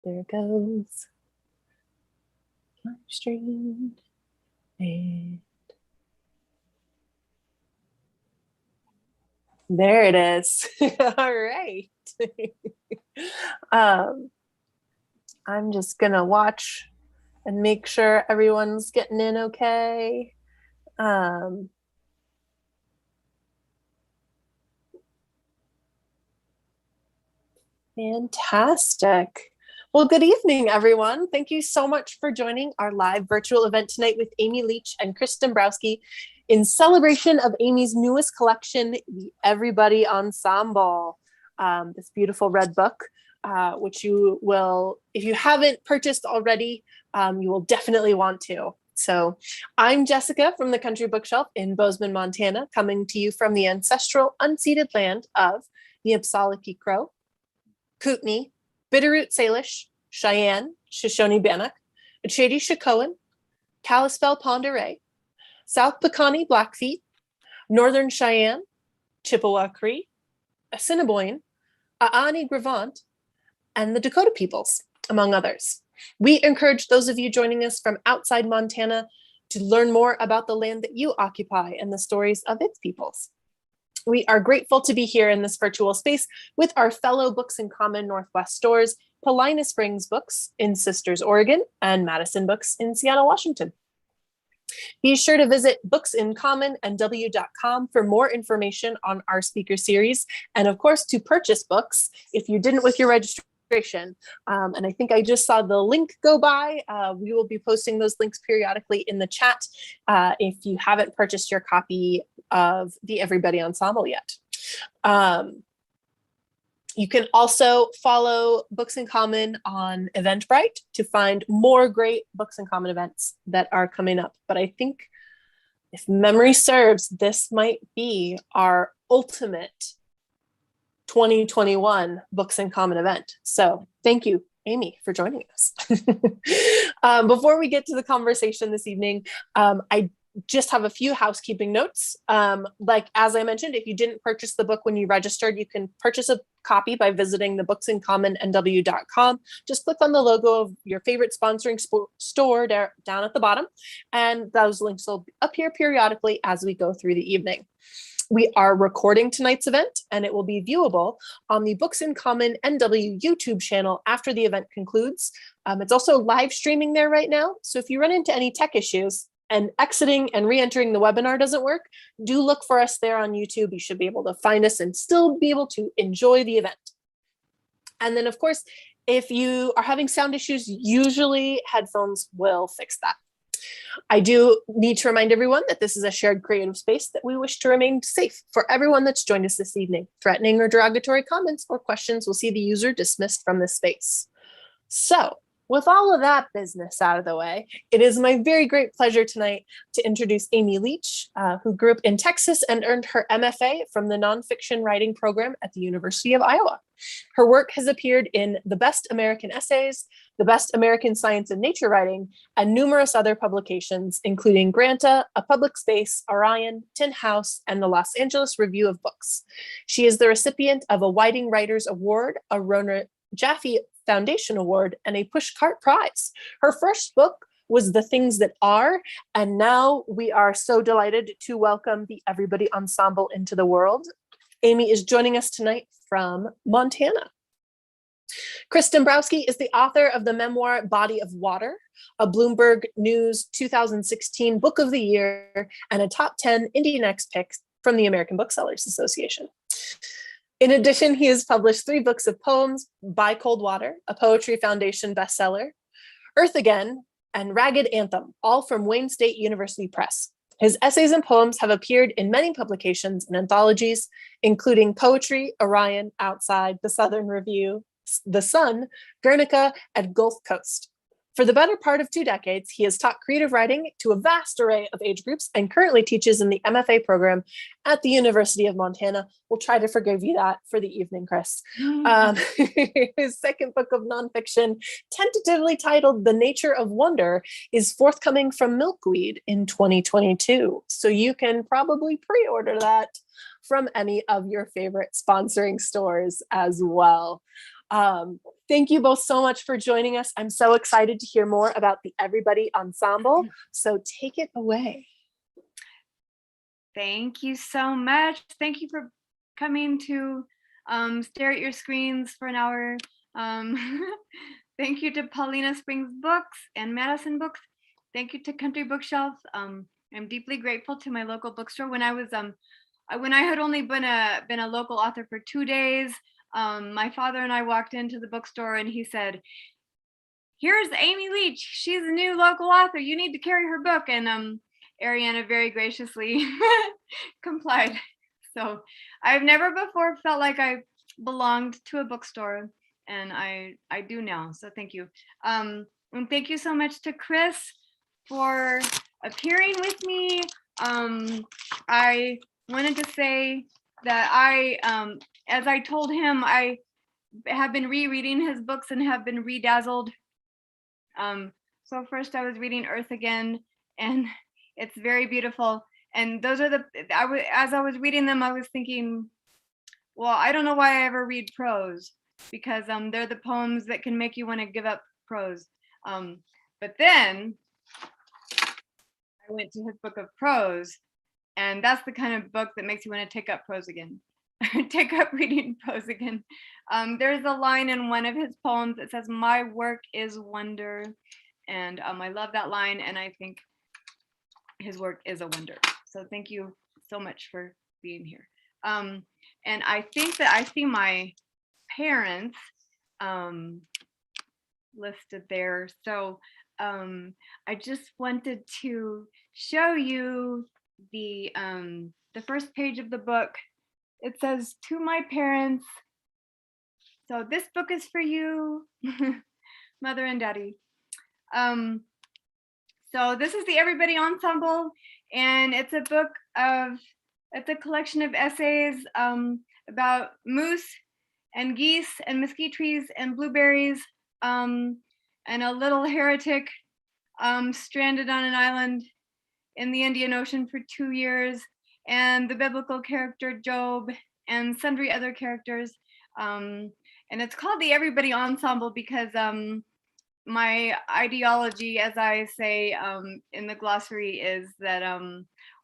There it goes. Live stream. And there it is. All right. I'm just gonna watch and make sure everyone's getting in okay. Fantastic. Well, good evening, everyone. Thank you so much for joining our live virtual event tonight with Amy Leach and Chris Dombrowski in celebration of Amy's newest collection, the Everybody Ensemble, this beautiful red book, which you will, if you haven't purchased already, you will definitely want to. So I'm Jessica from the Country Bookshelf in Bozeman, Montana, coming to you from the ancestral unceded land of the Apsalaki Crow, Kootenai, Bitterroot Salish, Cheyenne, Shoshone-Bannock, Ochady-Shikohan, Kalispel Pend Oreille, South Piikani Blackfeet, Northern Cheyenne, Chippewa Cree, Assiniboine, Aani Gravant, and the Dakota peoples, among others. We encourage those of you joining us from outside Montana to learn more about the land that you occupy and the stories of its peoples. We are grateful to be here in this virtual space with our fellow Books in Common Northwest stores, Paulina Springs Books in Sisters, Oregon, and Madison Books in Seattle, Washington. Be sure to visit booksincommonnw.com for more information on our speaker series, and of course, to purchase books if you didn't with your registration. And I think I just saw the link go by. We will be posting those links periodically in the chat if you haven't purchased your copy of the Everybody Ensemble yet. You can also follow Books in Common on Eventbrite to find more great Books in Common events that are coming up. But I think, if memory serves, this might be our ultimate 2021 Books in Common event. So thank you, Amy, for joining us. Before we get to the conversation this evening, I just have a few housekeeping notes. Like, as I mentioned, if you didn't purchase the book when you registered, you can purchase a copy by visiting the booksincommonnw.com. Just click on the logo of your favorite sponsoring store down at the bottom, and those links will appear periodically as we go through the evening. We are recording tonight's event, and it will be viewable on the Books in Common NW YouTube channel after the event concludes. It's also live streaming there right now, so if you run into any tech issues and exiting and re-entering the webinar doesn't work, do look for us there on YouTube. You should be able to find us and still be able to enjoy the event. And then, of course, if you are having sound issues, usually headphones will fix that. I do need to remind everyone that this is a shared creative space that we wish to remain safe for everyone that's joined us this evening. Threatening or derogatory comments or questions will see the user dismissed from this space. So, with all of that business out of the way, it is my very great pleasure tonight to introduce Amy Leach, who grew up in Texas and earned her MFA from the nonfiction writing program at the University of Iowa. Her work has appeared in The Best American Essays, The Best American Science and Nature Writing, and numerous other publications, including Granta, A Public Space, Orion, Tin House, and the Los Angeles Review of Books. She is the recipient of a Whiting Writers Award, a Rona Jaffe Foundation Award, and a Pushcart Prize. Her first book was The Things That Are, and now we are so delighted to welcome the Everybody Ensemble into the world. Amy is joining us tonight from Montana. Chris Dombrowski is the author of the memoir Body of Water, a Bloomberg News 2016 Book of the Year, and a top 10 IndieNext pick from the American Booksellers Association. In addition, he has published 3 books of poems, By Cold Water, a Poetry Foundation bestseller, Earth Again, and Ragged Anthem, all from Wayne State University Press. His essays and poems have appeared in many publications and anthologies, including Poetry, Orion, Outside, The Southern Review, The Sun, Guernica, and Gulf Coast. For the better part of 2 decades, he has taught creative writing to a vast array of age groups and currently teaches in the MFA program at the University of Montana. We'll try to forgive you that for the evening, Chris. His second book of nonfiction, tentatively titled The Nature of Wonder, is forthcoming from Milkweed in 2022. So you can probably pre-order that from any of your favorite sponsoring stores as well. Thank you both so much for joining us. I'm so excited to hear more about the Everybody Ensemble. So take it away. Thank you so much. Thank you for coming to stare at your screens for an hour. Thank you to Paulina Springs Books and Madison Books. Thank you to Country Bookshelf. I'm deeply grateful to my local bookstore. When I was when I had only been a local author for 2 days, my father and I walked into the bookstore and he said, "Here's Amy Leach. She's a new local author. You need to carry her book." And Ariana very graciously complied. So I've never before felt like I belonged to a bookstore, and I do now. So thank you. And thank you so much to Chris for appearing with me. I wanted to say that as I told him, I have been rereading his books and have been redazzled. So first I was reading Earth Again, and it's very beautiful. And those are as I was reading them, I was thinking, well, I don't know why I ever read prose, because they're the poems that can make you want to give up prose. But then I went to his book of prose, and that's the kind of book that makes you want to take up prose again. Take up reading prose again. There's a line in one of his poems that says, "My work is wonder." And I love that line, and I think his work is a wonder. So thank you so much for being here. And I think that I see my parents listed there. So I just wanted to show you the first page of the book. It says, "To my parents." So this book is for you, Mother and Daddy. So this is the Everybody Ensemble, and it's a collection of essays about moose and geese and mesquite trees and blueberries, and a little heretic stranded on an island in the Indian Ocean for 2 years, and the biblical character Job, and sundry other characters. And it's called the Everybody Ensemble because my ideology, as I say in the glossary, is that,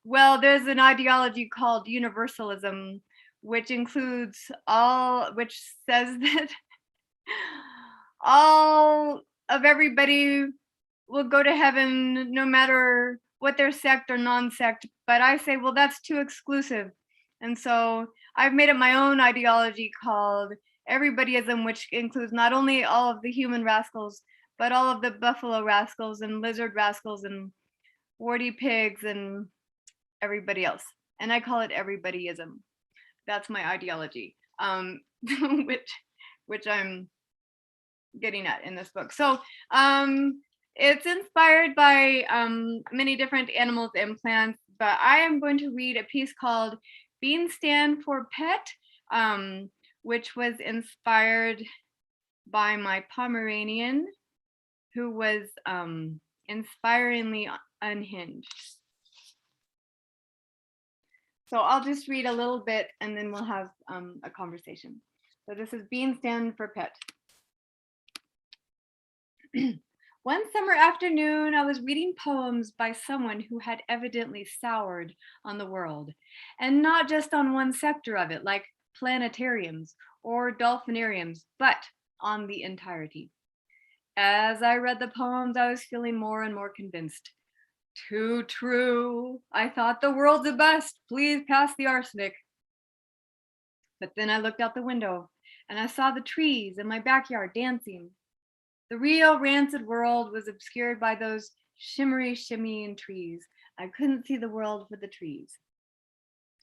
well, there's an ideology called universalism, which includes which says that all of everybody will go to heaven no matter what their sect or non-sect. But I say, well, that's too exclusive. And so I've made up my own ideology called Everybodyism, which includes not only all of the human rascals, but all of the buffalo rascals and lizard rascals and warty pigs and everybody else. And I call it Everybodyism. That's my ideology, which I'm getting at in this book. So it's inspired by many different animals and plants, but I am going to read a piece called Bean Stand for Pet, which was inspired by my Pomeranian, who was inspiringly unhinged. So I'll just read a little bit and then we'll have a conversation. So this is Bean Stand for Pet. One summer afternoon, I was reading poems by someone who had evidently soured on the world, and not just on one sector of it, like planetariums or dolphinariums, but on the entirety. As I read the poems, I was feeling more and more convinced. Too true. I thought, the world's a bust. Please pass the arsenic. But then I looked out the window and I saw the trees in my backyard dancing. The real rancid world was obscured by those shimmery, shimmying trees. I couldn't see the world for the trees.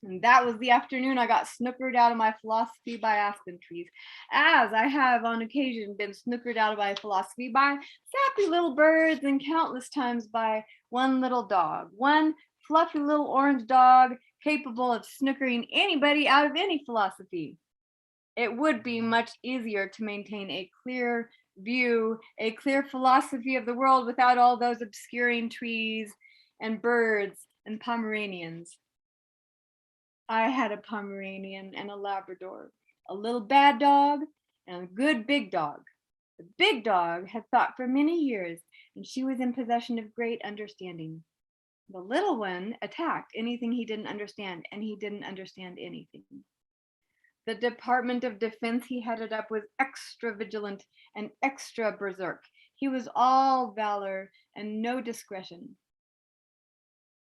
And that was the afternoon I got snookered out of my philosophy by aspen trees, as I have on occasion been snookered out of my philosophy by sappy little birds and countless times by one little dog, one fluffy little orange dog capable of snookering anybody out of any philosophy. It would be much easier to maintain a clear view, a clear philosophy of the world without all those obscuring trees and birds and Pomeranians. I had a Pomeranian and a Labrador, a little bad dog and a good big dog. The big dog had thought for many years, and she was in possession of great understanding. The little one attacked anything he didn't understand, and he didn't understand anything. The Department of Defense he headed up was extra vigilant and extra berserk. He was all valor and no discretion.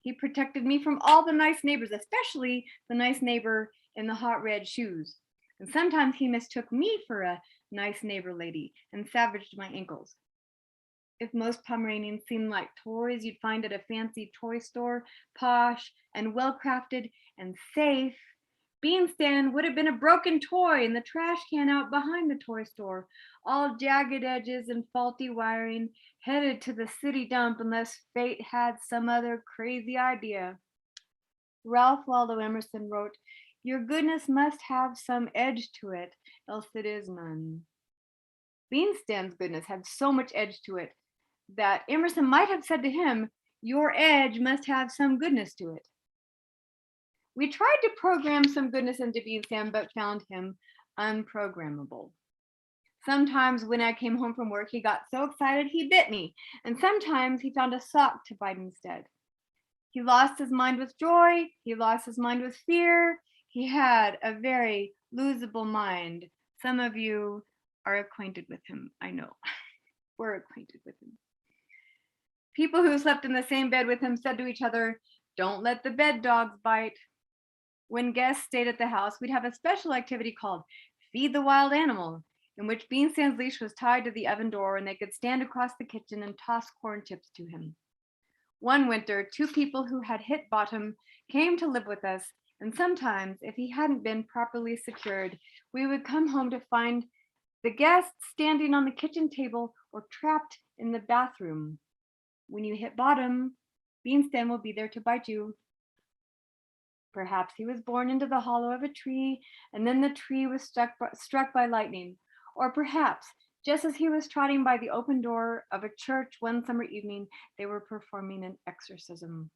He protected me from all the nice neighbors, especially the nice neighbor in the hot red shoes. And sometimes he mistook me for a nice neighbor lady and savaged my ankles. If most Pomeranians seemed like toys you'd find at a fancy toy store, posh and well-crafted and safe, Beanstand would have been a broken toy in the trash can out behind the toy store, all jagged edges and faulty wiring, headed to the city dump unless fate had some other crazy idea. Ralph Waldo Emerson wrote, "Your goodness must have some edge to it, else it is none." Beanstand's goodness had so much edge to it that Emerson might have said to him, "Your edge must have some goodness to it." We tried to program some goodness into Beanstand, but found him unprogrammable. Sometimes when I came home from work, he got so excited he bit me, and sometimes he found a sock to bite instead. He lost his mind with joy, he lost his mind with fear. He had a very losable mind. Some of you are acquainted with him, I know. We're acquainted with him. People who slept in the same bed with him said to each other, "Don't let the bed dogs bite." When guests stayed at the house, we'd have a special activity called Feed the Wild Animal, in which Beanstand's leash was tied to the oven door and they could stand across the kitchen and toss corn chips to him. One winter, 2 people who had hit bottom came to live with us, and sometimes, if he hadn't been properly secured, we would come home to find the guests standing on the kitchen table or trapped in the bathroom. When you hit bottom, Beanstand will be there to bite you. Perhaps he was born into the hollow of a tree, and then the tree was struck by lightning. Or perhaps, just as he was trotting by the open door of a church one summer evening, they were performing an exorcism.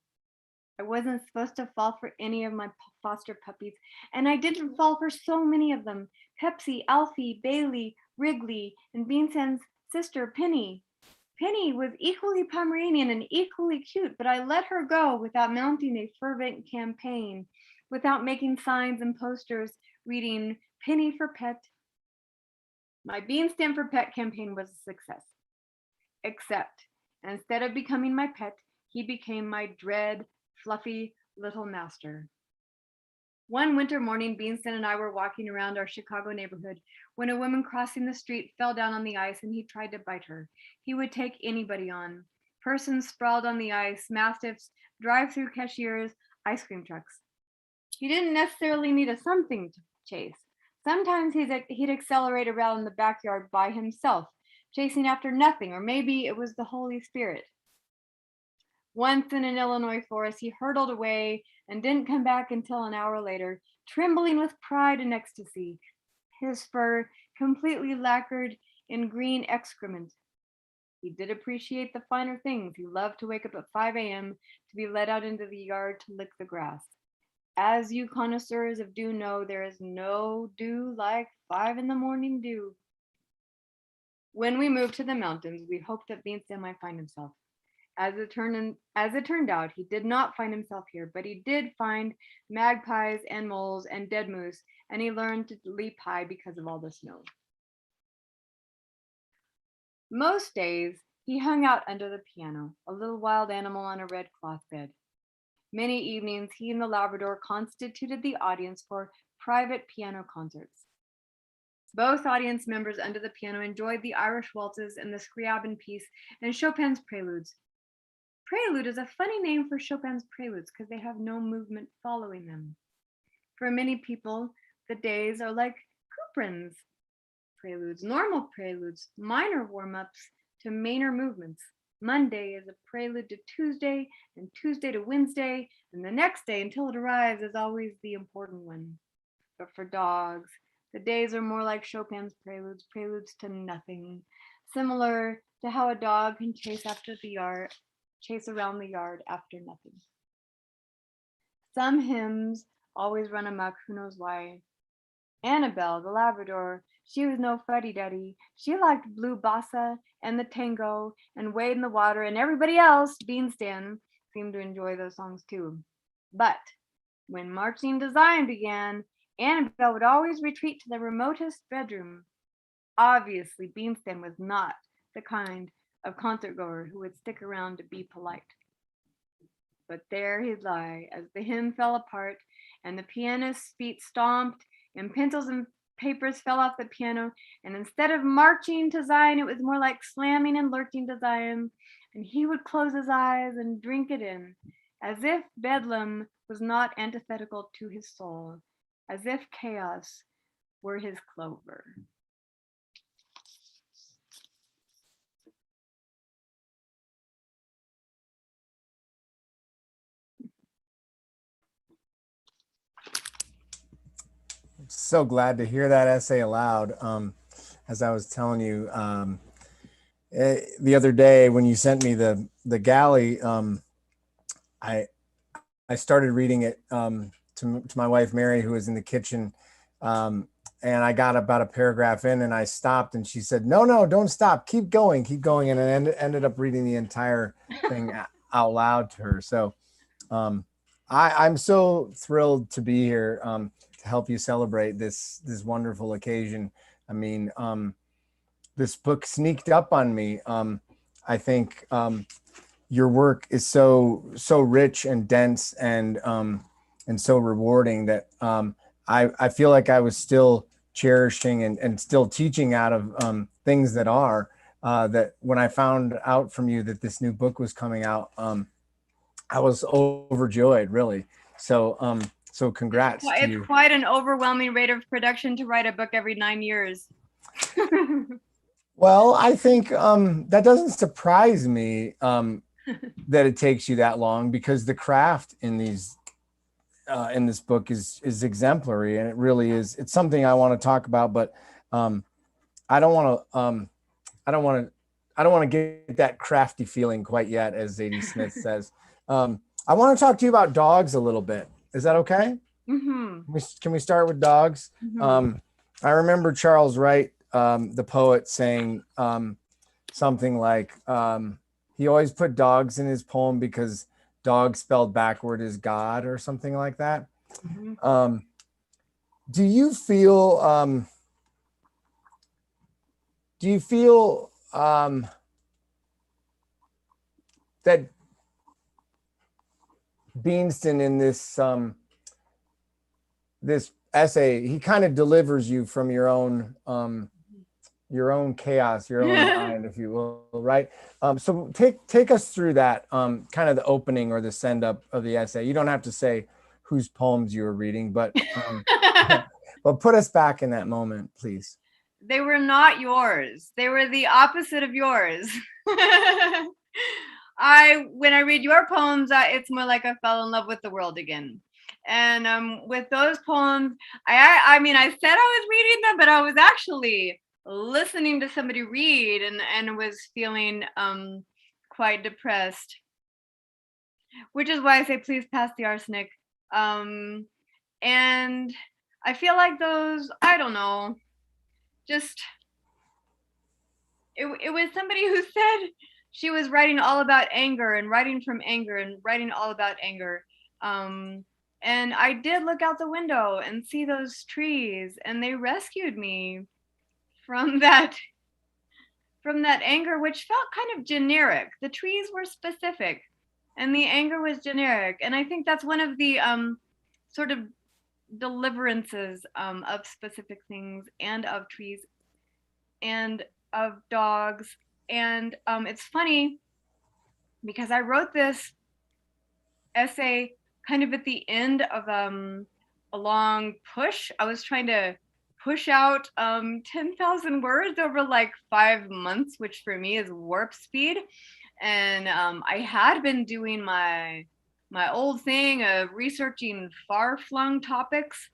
I wasn't supposed to fall for any of my foster puppies, and I didn't fall for so many of them. Pepsi, Alfie, Bailey, Wrigley, and Beanstand's sister, Penny. Penny was equally Pomeranian and equally cute, but I let her go without mounting a fervent campaign, without making signs and posters reading "Penny for Pet." My Beanstand for Pet campaign was a success, except instead of becoming my pet, he became my dread, fluffy little master. One winter morning, Beanstand and I were walking around our Chicago neighborhood when a woman crossing the street fell down on the ice and he tried to bite her. He would take anybody on. Persons sprawled on the ice, mastiffs, drive-through cashiers, ice cream trucks. He didn't necessarily need a something to chase. Sometimes he'd accelerate around in the backyard by himself, chasing after nothing, or maybe it was the Holy Spirit. Once in an Illinois forest, he hurtled away and didn't come back until an hour later, trembling with pride and ecstasy, his fur completely lacquered in green excrement. He did appreciate the finer things. He loved to wake up at 5 a.m. to be let out into the yard to lick the grass. As you connoisseurs of dew know, there is no dew like 5 in the morning dew. When we moved to the mountains, we hoped that Beanstand might find himself. As it turned out, he did not find himself here, but he did find magpies and moles and dead moose, and he learned to leap high because of all the snow. Most days, he hung out under the piano, a little wild animal on a red cloth bed. Many evenings, he and the Labrador constituted the audience for private piano concerts. Both audience members under the piano enjoyed the Irish waltzes and the Scriabin piece and Chopin's preludes. Prelude is a funny name for Chopin's preludes because they have no movement following them. For many people, the days are like Couperin's preludes, normal preludes, minor warm-ups to minor movements. Monday is a prelude to Tuesday, and Tuesday to Wednesday, and the next day until it arrives is always the important one. But for dogs, the days are more like Chopin's preludes, preludes to nothing, similar to how a dog can chase around the yard after nothing. Some hymns always run amok, who knows why. Annabelle the Labrador, she was no fuddy-duddy. She liked blue bossa and the tango and Wade in the Water, and everybody else, Beanstan, seemed to enjoy those songs too. But when marching design began, Annabelle would always retreat to the remotest bedroom. Obviously, Beanstan was not the kind of concert goer who would stick around to be polite. But there he'd lie as the hymn fell apart and the pianist's feet stomped and pencils and papers fell off the piano. And instead of marching to Zion, it was more like slamming and lurching to Zion. And he would close his eyes and drink it in, as if Bedlam was not antithetical to his soul, as if chaos were his clover. So glad to hear that essay aloud. As I was telling you the other day when you sent me the galley, I started reading it to my wife Mary, who was in the kitchen, and I got about a paragraph in and I stopped, and she said, "No, don't stop, keep going," and I ended up reading the entire thing out loud to her. So I'm so thrilled to be here to help you celebrate this wonderful occasion. I mean, this book sneaked up on me. I think your work is so rich and dense and so rewarding that I feel like I was still cherishing and still teaching out of things that are that when I found out from you that this new book was coming out, I was overjoyed, really. So so congrats to you. It's quite an overwhelming rate of production to write a book every 9 years. Well, I think that doesn't surprise me that it takes you that long, because the craft in these in this book is exemplary, and it really is. It's something I want to talk about, but I don't want to get that crafty feeling quite yet, as Zadie Smith says. I want to talk to you about dogs a little bit. Is that okay? Mm-hmm. Can we start with dogs? Mm-hmm. I remember Charles Wright, the poet, saying something like he always put dogs in his poem because dog spelled backward is God, or something like that. Mm-hmm. Do you feel that Beanston in this this essay, he kind of delivers you from your own chaos, your own mind, if you will, right? So take us through that kind of the opening or the send up of the essay. You don't have to say whose poems you were reading, but but put us back in that moment, please. They were not yours. They were the opposite of yours. When I read your poems, it's more like I fell in love with the world again. And with those poems, I mean, I said I was reading them, but I was actually listening to somebody read and was feeling quite depressed, which is why I say please pass the arsenic. And I feel like those, I don't know, just it was somebody who said she was writing all about anger and writing from anger and writing all about anger. And I did look out the window and see those trees, and they rescued me from that anger, which felt kind of generic. The trees were specific and the anger was generic. And I think that's one of the sort of deliverances of specific things and of trees and of dogs. And it's funny because I wrote this essay kind of at the end of a long push. I was trying to push out 10,000 words over like 5 months, which for me is warp speed. And I had been doing my old thing of researching far-flung topics,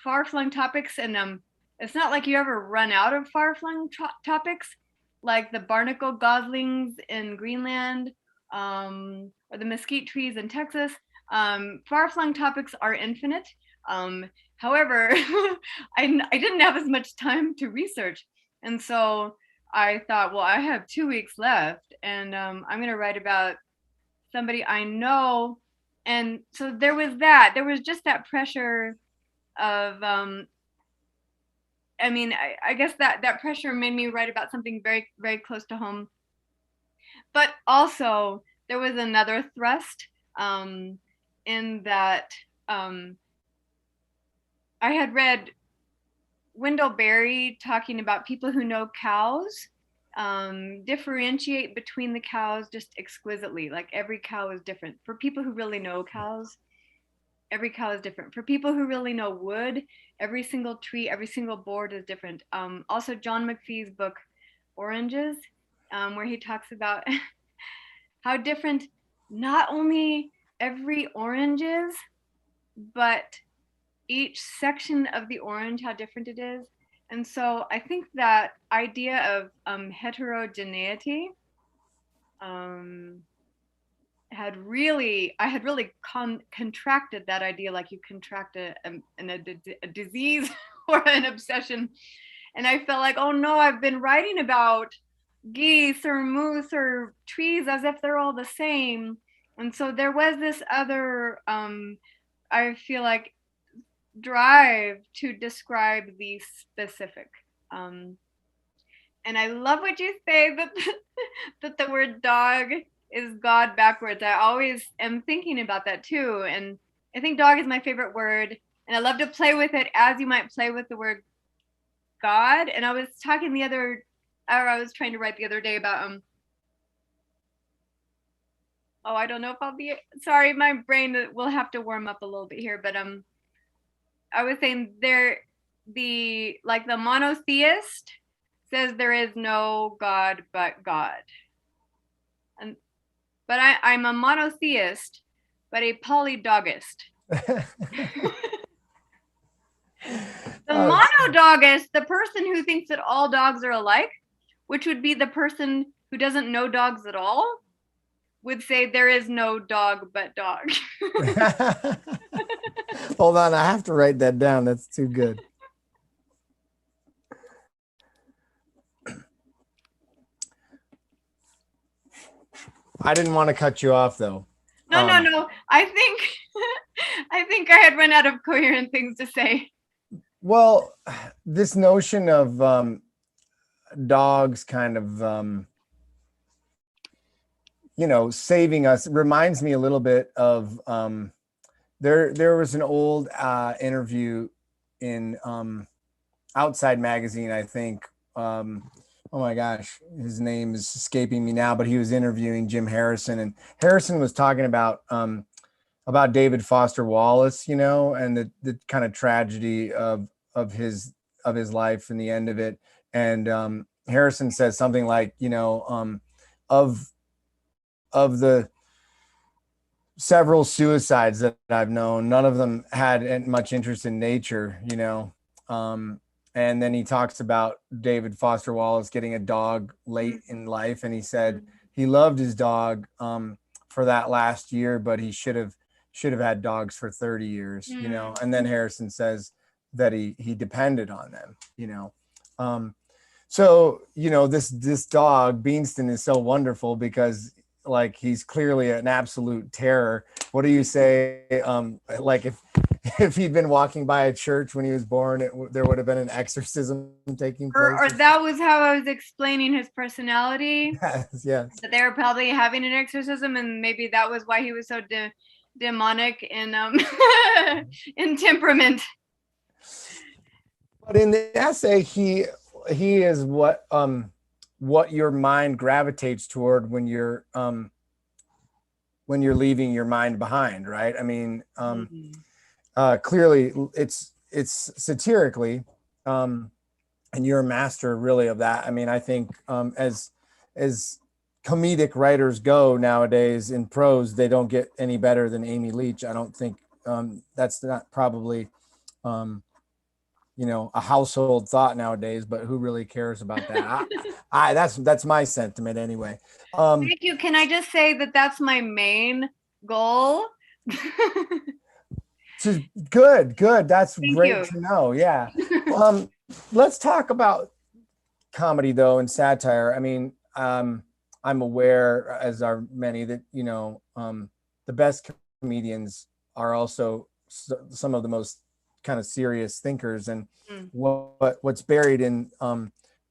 and it's not like you ever run out of far-flung topics, like the barnacle goslings in Greenland, or the mesquite trees in Texas. Far-flung topics are infinite. However, I didn't have as much time to research. And so I thought, well, I have 2 weeks left, and I'm going to write about somebody I know. And so there was just that pressure of, I guess that pressure made me write about something very, very close to home. But also there was another thrust in that I had read Wendell Berry talking about people who know cows differentiate between the cows just exquisitely. Like every cow is different. For people who really know cows, every cow is different. For people who really know wood, every single tree, every single board is different. Also, John McPhee's book, Oranges, where he talks about how different not only every orange is, but each section of the orange, how different it is. And so I think that idea of heterogeneity I had really contracted that idea, like you contract a disease or an obsession. And I felt like, oh no, I've been writing about geese or moose or trees as if they're all the same. And so there was this other, I feel like, drive to describe the specific. And I love what you say that that the word dog is God backwards. I always am thinking about that too. And I think dog is my favorite word. And I love to play with it as you might play with the word God. And I was trying to write the other day about, I don't know if I'll be, sorry, my brain will have to warm up a little bit here, but I was saying the monotheist says there is no God but God. But I'm a monotheist, but a polydogist. The monodogist, the person who thinks that all dogs are alike, which would be the person who doesn't know dogs at all, would say there is no dog but dog. Hold on, I have to write that down. That's too good. I didn't want to cut you off though. No. I think I had run out of coherent things to say. Well, this notion of dogs kind of saving us reminds me a little bit of there was an old interview in Outside Magazine, I think. Oh my gosh, his name is escaping me now, but he was interviewing Jim Harrison, and Harrison was talking about David Foster Wallace, and the kind of tragedy of his life and the end of it. And Harrison says something like, of the several suicides that I've known, none of them had much interest in nature, and then he talks about David Foster Wallace getting a dog late in life. And he said he loved his dog for that last year, but he should have had dogs for 30 years, and then Harrison says that he depended on them, so, this dog Beanston is so wonderful because like he's clearly an absolute terror. What do you say? Like if he'd been walking by a church when he was born, there would have been an exorcism taking place. Or that was how I was explaining his personality. Yes. That they were probably having an exorcism, and maybe that was why he was so demonic in in temperament. But in the essay, he is what your mind gravitates toward when you're leaving your mind behind, right? I mean, clearly it's satirically, and you're a master really of that. I mean, I think as comedic writers go nowadays in prose, they don't get any better than Amy Leach. I don't think that's not probably a household thought nowadays, but who really cares about that? That's my sentiment anyway. Thank you. Can I just say that that's my main goal? So good. That's Thank great you. to know. Yeah. Let's talk about comedy though and satire. I mean, I'm aware, as are many, that the best comedians are also some of the most kind of serious thinkers, and what's buried in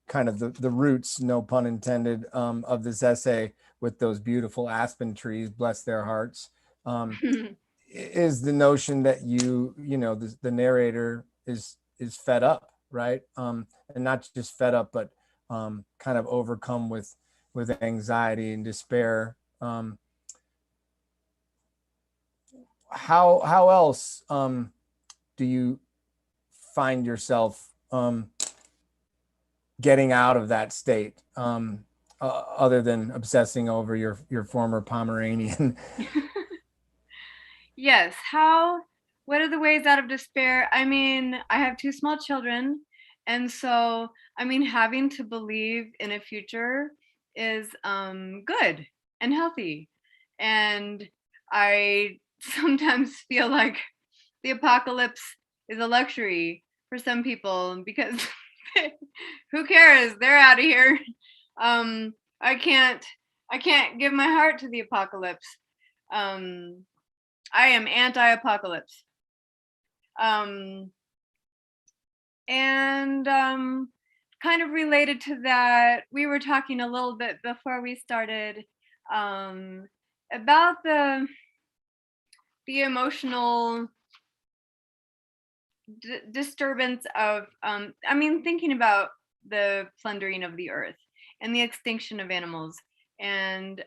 kind of the roots, no pun intended, of this essay with those beautiful aspen trees, bless their hearts, is the notion that the narrator is fed up, right? And not just fed up, but kind of overcome with anxiety and despair. How else do you find yourself getting out of that state, other than obsessing over your former Pomeranian? Yes. What are the ways out of despair? I mean, I have 2 small children. And so, I mean, having to believe in a future is good and healthy. And I sometimes feel like the apocalypse is a luxury for some people because who cares? They're out of here. I can't give my heart to the apocalypse. I am anti-apocalypse. And kind of related to that, we were talking a little bit before we started about the emotional disturbance of, I mean, thinking about the plundering of the earth and the extinction of animals. And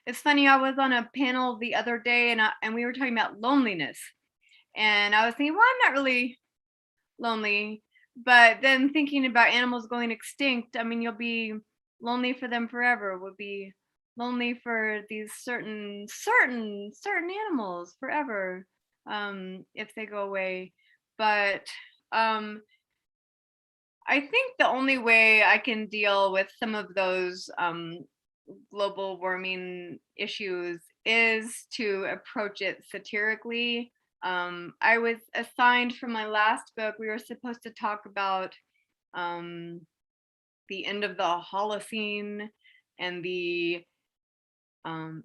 it's funny, I was on a panel the other day and we were talking about loneliness. And I was thinking, well, I'm not really lonely. But then thinking about animals going extinct, I mean, you'll be lonely for them forever. Would be lonely for these certain animals forever, if they go away. But I think the only way I can deal with some of those global warming issues is to approach it satirically. I was assigned for my last book, we were supposed to talk about the end of the Holocene and the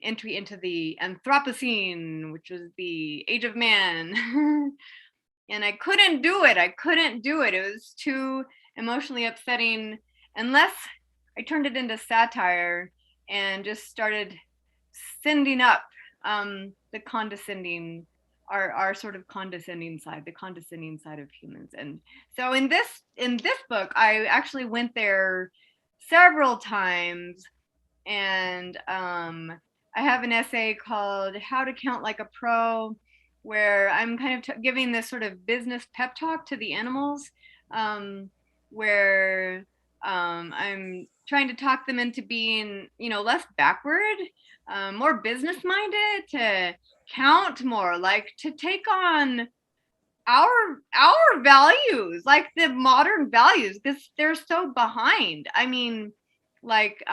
entry into the Anthropocene, which was the age of man. And I couldn't do it. It was too emotionally upsetting unless I turned it into satire and just started sending up the condescending, our sort of condescending side, the condescending side of humans. And so in this book, I actually went there several times, and I have an essay called "How to Count Like a Pro," where I'm kind of giving this sort of business pep talk to the animals, where I'm trying to talk them into being, less backward, more business minded, to count more, like to take on our values, like the modern values, because they're so behind. I mean, like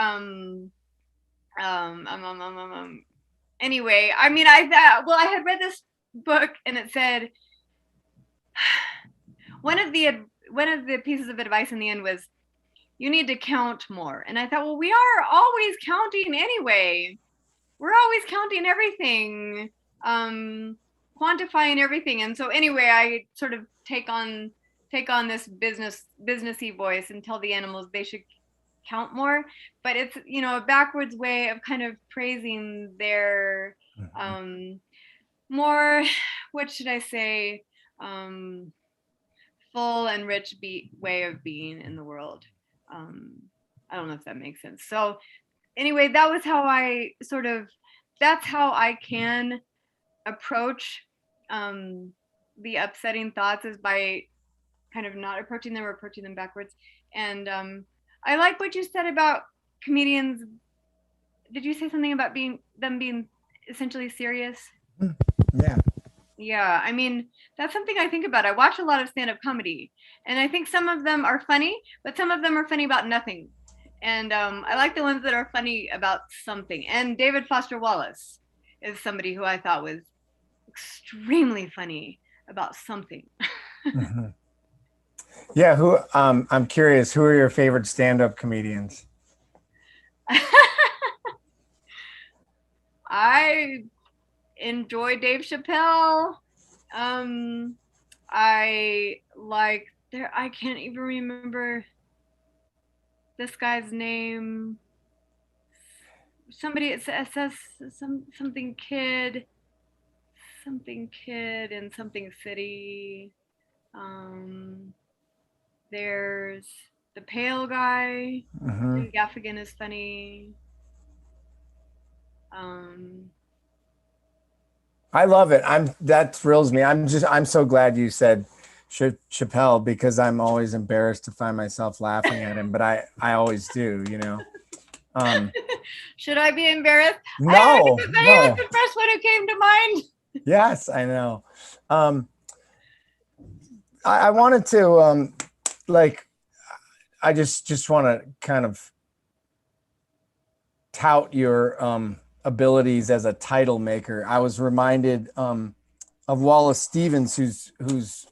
anyway, I mean, I had read this book and it said one of the pieces of advice in the end was, you need to count more. And I thought, well, we are always counting anyway. We're always counting everything, quantifying everything. And so anyway, I sort of take on this businessy voice and tell the animals they should count more. But it's, a backwards way of kind of praising their more, what should I say, full and rich way of being in the world. I don't know if that makes sense. So anyway, that was how that's how I can approach the upsetting thoughts, is by kind of not approaching them or approaching them backwards. And I like what you said about comedians. Did you say something about them being essentially serious? Yeah. Yeah, I mean, that's something I think about. I watch a lot of stand-up comedy, and I think some of them are funny, but some of them are funny about nothing. And I like the ones that are funny about something. And David Foster Wallace is somebody who I thought was extremely funny about something. Mhm. Yeah, I'm curious, who are your favorite stand-up comedians? I enjoy Dave Chappelle. I like I can't even remember this guy's name. Somebody it says something kid in something city. Um, there's the pale guy. Mhm. Jim Gaffigan is funny. Um, I love it. That thrills me. I'm so glad you said Chappelle, because I'm always embarrassed to find myself laughing at him, but I always do, you know. should I be embarrassed? I have No, to say he was no. the first one who came to mind. Yes, I know. Um, I wanted to like I just want to kind of tout your abilities as a title maker. I was reminded of Wallace Stevens, who's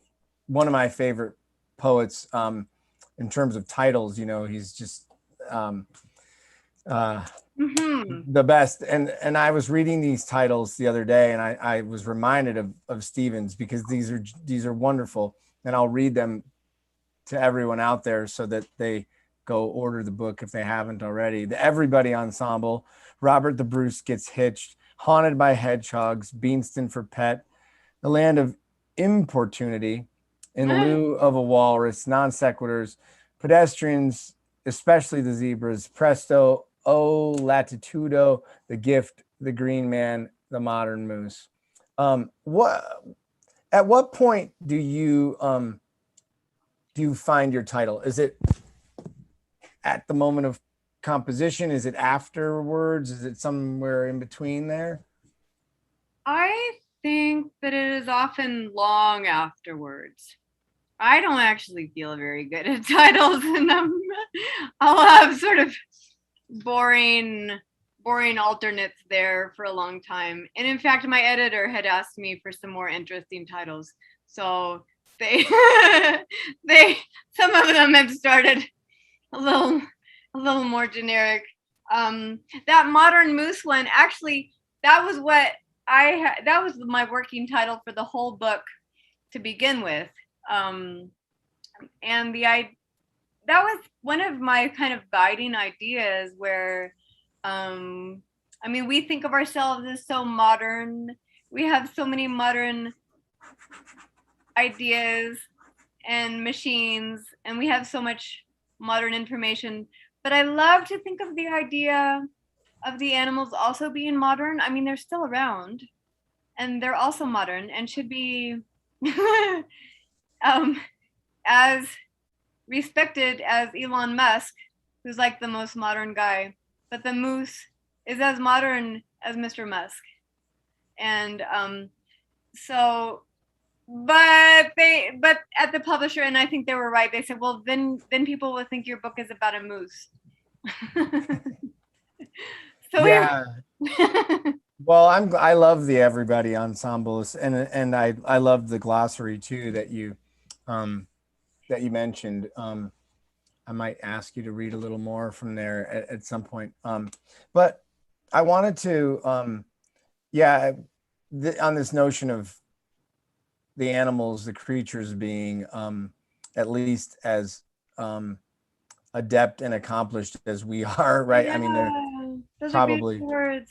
one of my favorite poets in terms of titles. You know, he's just uh, Mm-hmm. the best. And I was reading these titles the other day, and I was reminded of Stevens, because these are wonderful, and I'll read them to everyone out there so that they go order the book if they haven't already. The Everybody Ensemble, Robert the Bruce Gets Hitched, Haunted by Hedgehogs, Beanston for Pet, The Land of Importunity, In Lieu of a Walrus, Non Sequiturs, Pedestrians, especially the Zebras, Presto, O Latitudo, The Gift, The Green Man, The Modern Moose. At what point do you find your title? Is it at the moment of composition? Is it afterwards? Is it somewhere in between there? I think that it is often long afterwards. I don't actually feel very good at titles, and I'll have sort of boring alternates there for a long time. And in fact, my editor had asked me for some more interesting titles. So they some of them have started a little more generic. That Modern Moose one, actually, that was what that was my working title for the whole book to begin with. And that was one of my kind of guiding ideas, where I mean, we think of ourselves as so modern. We have so many modern ideas and machines, and we have so much modern information. But I love to think of the idea of the animals also being modern. I mean, they're still around, and they're also modern and should be as respected as Elon Musk, who's like the most modern guy. But the moose is as modern as Mr. Musk. And so but at the publisher, and I think they were right, they said, well, then people will think your book is about a moose. So Yeah. Well, I love the Everybody Ensembles, and I love the glossary too that you mentioned. I might ask you to read a little more from there at some point. But I wanted to on this notion of the animals, the creatures being at least as adept and accomplished as we are, right? yeah, I mean, they're those probably. are great words.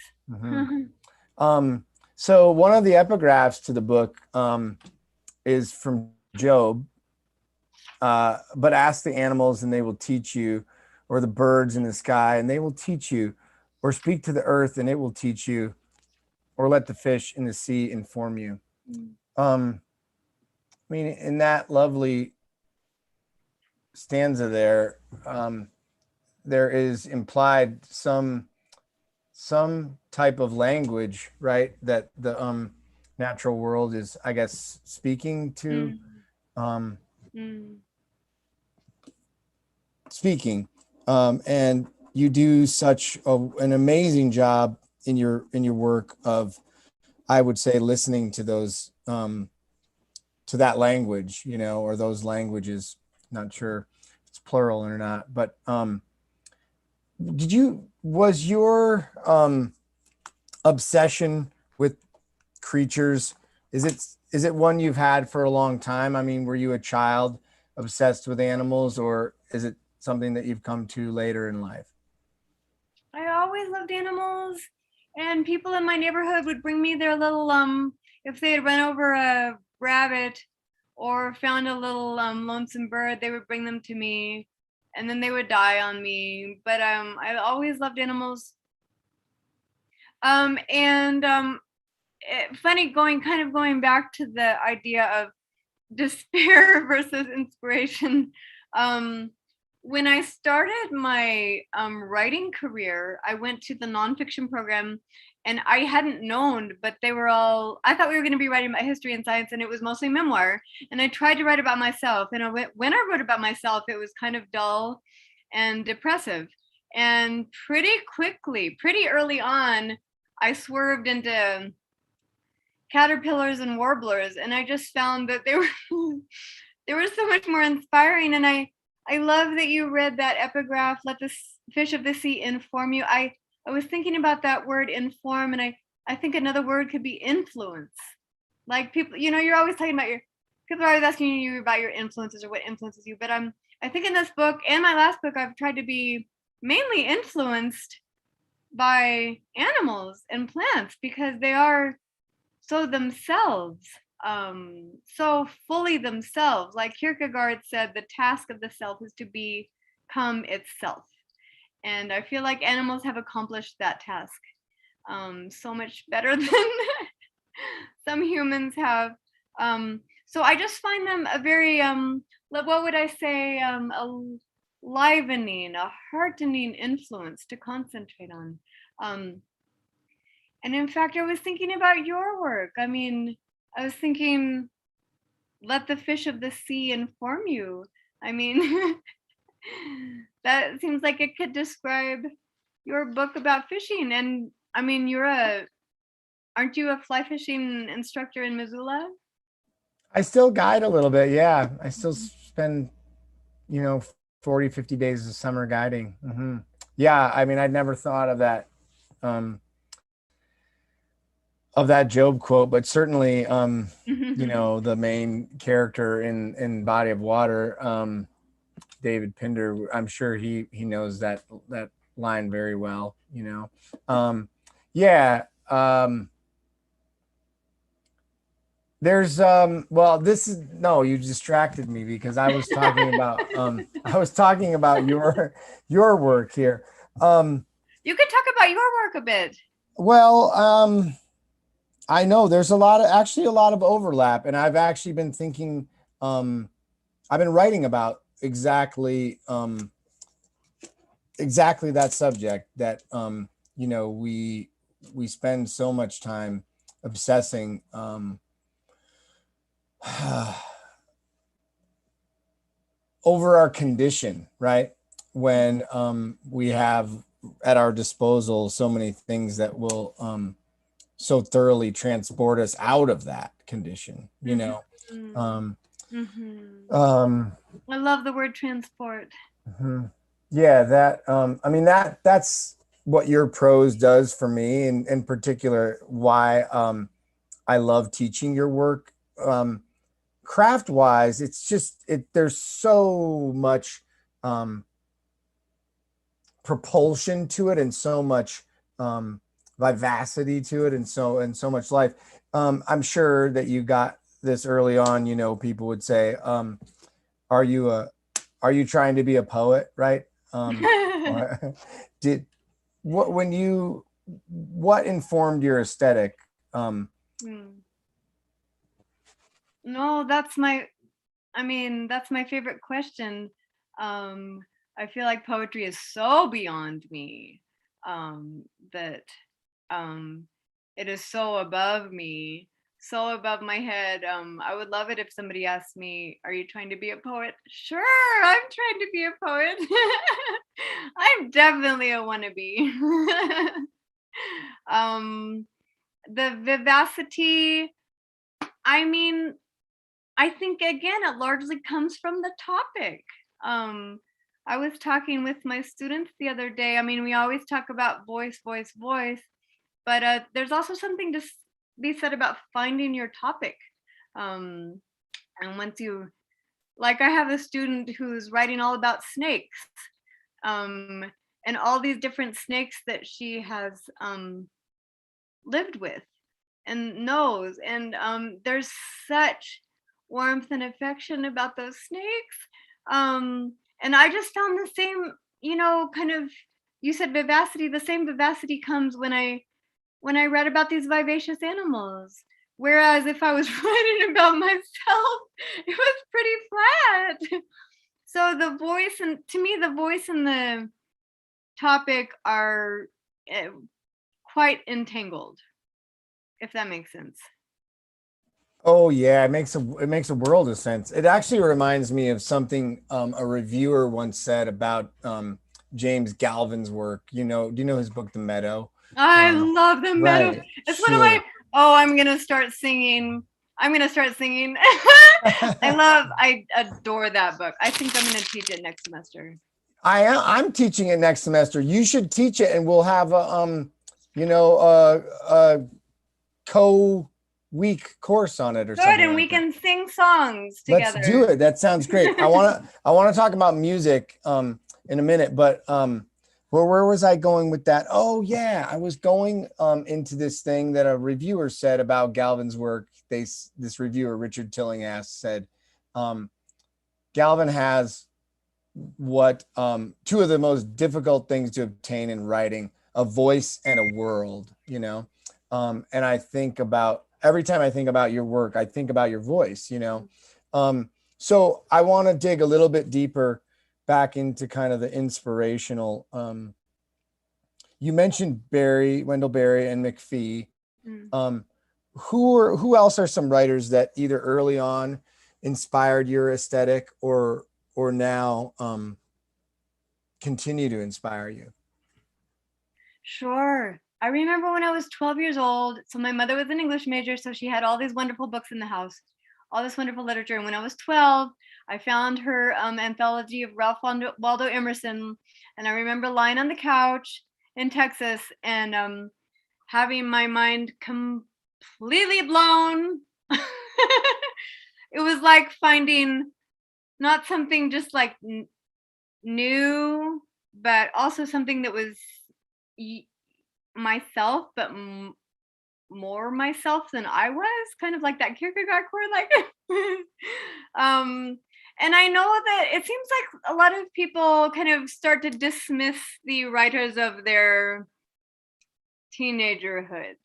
So one of the epigraphs to the book is from Job, but ask the animals and they will teach you, or the birds in the sky and they will teach you, or speak to the earth and it will teach you, or let the fish in the sea inform you. I mean, in that lovely stanza there, there is implied some type of language, right? That the natural world is, I guess, speaking to, speaking, and you do such an amazing job in your work of, I would say, listening to those to that language, or those languages. Not sure if it's plural or not, but was your obsession with creatures, is it one you've had for a long time? I mean, were you a child obsessed with animals, or is it something that you've come to later in life? I always loved animals, and people in my neighborhood would bring me their little if they had run over a rabbit or found a little lonesome bird, they would bring them to me, and then they would die on me. But I always loved animals. Funny, going back to the idea of despair versus inspiration. When I started my writing career, I went to the nonfiction program, and I hadn't known, but I thought we were going to be writing about history and science, and it was mostly memoir. And I tried to write about myself. And when I wrote about myself, it was kind of dull and depressive. And pretty early on, I swerved into caterpillars and warblers, and I just found that they were so much more inspiring. And I love that you read that epigraph, "Let the fish of the sea inform you." I was thinking about that word inform, and I think another word could be influence. Like, people, you're always talking about people are always asking you about your influences or what influences you. But I think in this book and my last book, I've tried to be mainly influenced by animals and plants, because they are so themselves, so fully themselves. Like Kierkegaard said, the task of the self is to become itself. And I feel like animals have accomplished that task so much better than some humans have. So I just find them a very, what would I say, a livening, a heartening influence to concentrate on. And in fact, I was thinking about your work. I mean, I was thinking, let the fish of the sea inform you. I mean, that seems like it could describe your book about fishing. And I mean, aren't you a fly fishing instructor in Missoula? I still guide a little bit. Yeah. I still spend, 40, 50 days of summer guiding. Mm-hmm. Yeah. I mean, I'd never thought of that, Job quote, but certainly, the main character in Body of Water, David Pinder, I'm sure he knows that line very well, yeah. There's you distracted me, because I was talking about your work here. You could talk about your work a bit. Well, I know there's a lot of overlap, and I've actually been thinking, I've been writing about exactly that subject, that we spend so much time obsessing over our condition, right? When we have at our disposal so many things that will so thoroughly transport us out of that condition, Mm-hmm. I love the word transport. Yeah, that I mean, that's what your prose does for me, and in particular why I love teaching your work. Craft wise, it's just there's so much propulsion to it, and so much vivacity to it, and so much life. I'm sure that you got this early on. People would say, are you trying to be a poet, right? What informed your aesthetic? No, that's my favorite question. I feel like poetry is so beyond me, that it is so above me, so above my head. I would love it if somebody asked me, "Are you trying to be a poet?" Sure, I'm trying to be a poet. I'm definitely a wannabe. The vivacity, I mean, I think again, it largely comes from the topic. I was talking with my students the other day. I mean, we always talk about voice, voice, voice, but there's also something to be said about finding your topic. And once you, like, I have a student who's writing all about snakes, and all these different snakes that she has lived with and knows, and there's such warmth and affection about those snakes. And I just found the same, kind of, you said vivacity, the same vivacity comes when I read about these vivacious animals. Whereas if I was writing about myself, it was pretty flat. So the voice, and to me, the voice and the topic are quite entangled, if that makes sense. Oh yeah, it makes a world of sense. It actually reminds me of something a reviewer once said about James Galvin's work. Do you know his book, The Meadow? I love The Meadow. Right, It's sure. one of my, I'm gonna start singing. I adore that book. I think I'm gonna teach it next semester. I'm teaching it next semester. You should teach it, and we'll have a co-week course on it or something. Good, and we can sing songs together. Let's do it. That sounds great. I want to talk about music in a minute, but where was I going with that? Oh yeah, I was going into this thing that a reviewer said about Galvin's work. This reviewer, Richard Tillinghast, said Galvin has what two of the most difficult things to obtain in writing: a voice and a world. And I think about, every time I think about your work, I think about your voice. So I want to dig a little bit deeper back into kind of the inspirational. You mentioned Wendell Berry and McPhee. Who else are some writers that either early on inspired your aesthetic or now continue to inspire you? Sure. I remember when I was 12 years old. So my mother was an English major, so she had all these wonderful books in the house, all this wonderful literature. And when I was 12, I found her anthology of Ralph Waldo Emerson. And I remember lying on the couch in Texas and having my mind completely blown. It was like finding not something just like new, but also something that was myself, but more myself than I was, kind of like that Kierkegaard quote, like and I know that it seems like a lot of people kind of start to dismiss the writers of their teenagerhood,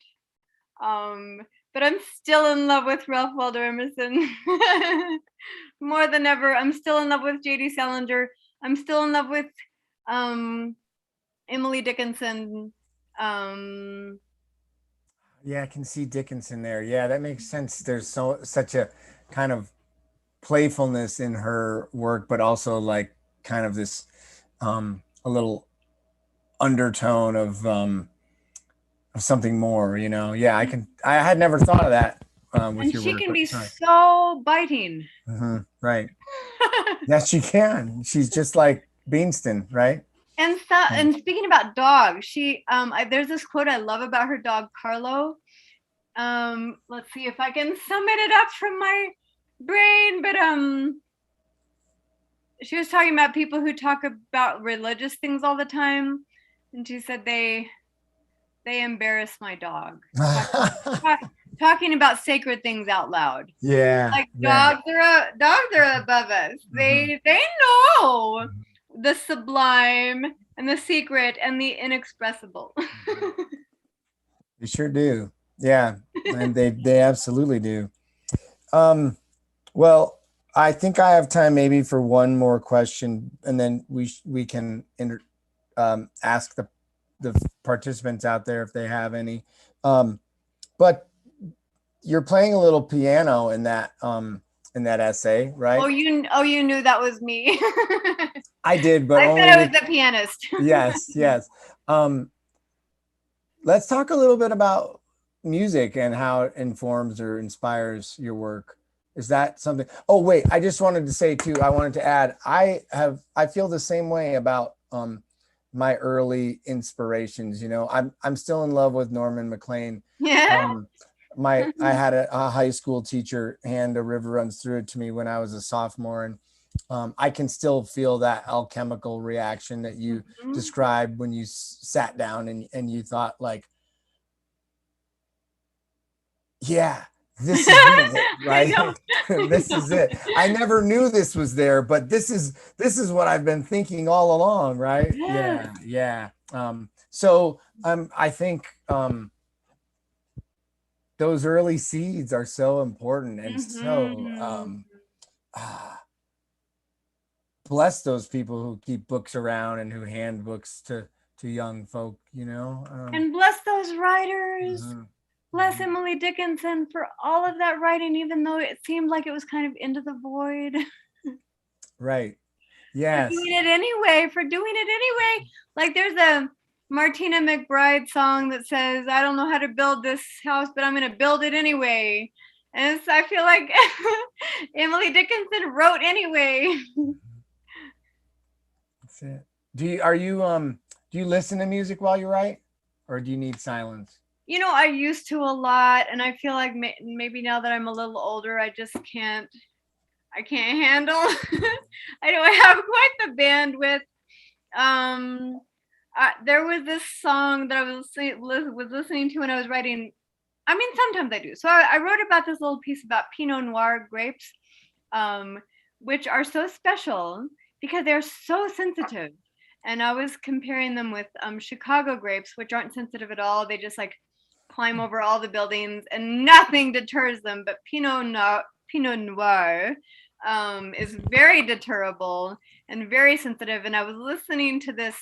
but I'm still in love with Ralph Waldo Emerson more than ever. I'm still in love with J.D. Salinger. I'm still in love with Emily Dickinson. Yeah, I can see Dickinson there. Yeah, that makes sense. There's such a kind of playfulness in her work, but also like kind of this a little undertone of something more. Yeah, I had never thought of that with and your she work. can be so biting. Right. Yes, she can. She's just like Beanston, right? And speaking about dogs, she there's this quote I love about her dog Carlo. Let's see if I can summon it up from my brain, but she was talking about people who talk about religious things all the time, and she said they embarrass my dog. Talking about sacred things out loud. Yeah. Like dogs are above us. They know the sublime and the secret and the inexpressible. They sure do. Yeah, and they absolutely do. Well, I think I have time maybe for one more question, and then we can ask the participants out there if they have any. But you're playing a little piano in that essay, right? Oh, you knew that was me. I did, but I said I was the pianist. Yes. Let's talk a little bit about music and how it informs or inspires your work. Is that something? Oh, wait, I just wanted to say too, I wanted to add, I feel the same way about my early inspirations. You know, I'm still in love with Norman McLean. Yeah. I had a high school teacher hand A River Runs Through It to me when I was a sophomore, and I can still feel that alchemical reaction that you described when you sat down and you thought like, yeah, this is it, right? This is it. I never knew this was there, but this is what I've been thinking all along, right? Yes. Yeah. So I think those early seeds are so important, and so bless those people who keep books around and who hand books to young folk, you know. And bless those writers. Mhm. Bless Emily Dickinson for all of that writing, even though it seemed like it was kind of into the void. Right. For Yes. doing it anyway. Like there's a Martina McBride song that says, I don't know how to build this house, but I'm going to build it anyway. And I feel like Emily Dickinson wrote anyway. That's it. Do you listen to music while you write, or do you need silence? You know, I used to a lot, and I feel like maybe now that I'm a little older, I just can't handle. I don't have quite the bandwidth. There was this song that I was listening to when I was writing. I mean, sometimes I do. So I wrote about this little piece about Pinot Noir grapes, which are so special because they're so sensitive. And I was comparing them with Chicago grapes, which aren't sensitive at all. They just like climb over all the buildings and nothing deters them. But Pinot Noir is very deterrable and very sensitive. And I was listening to this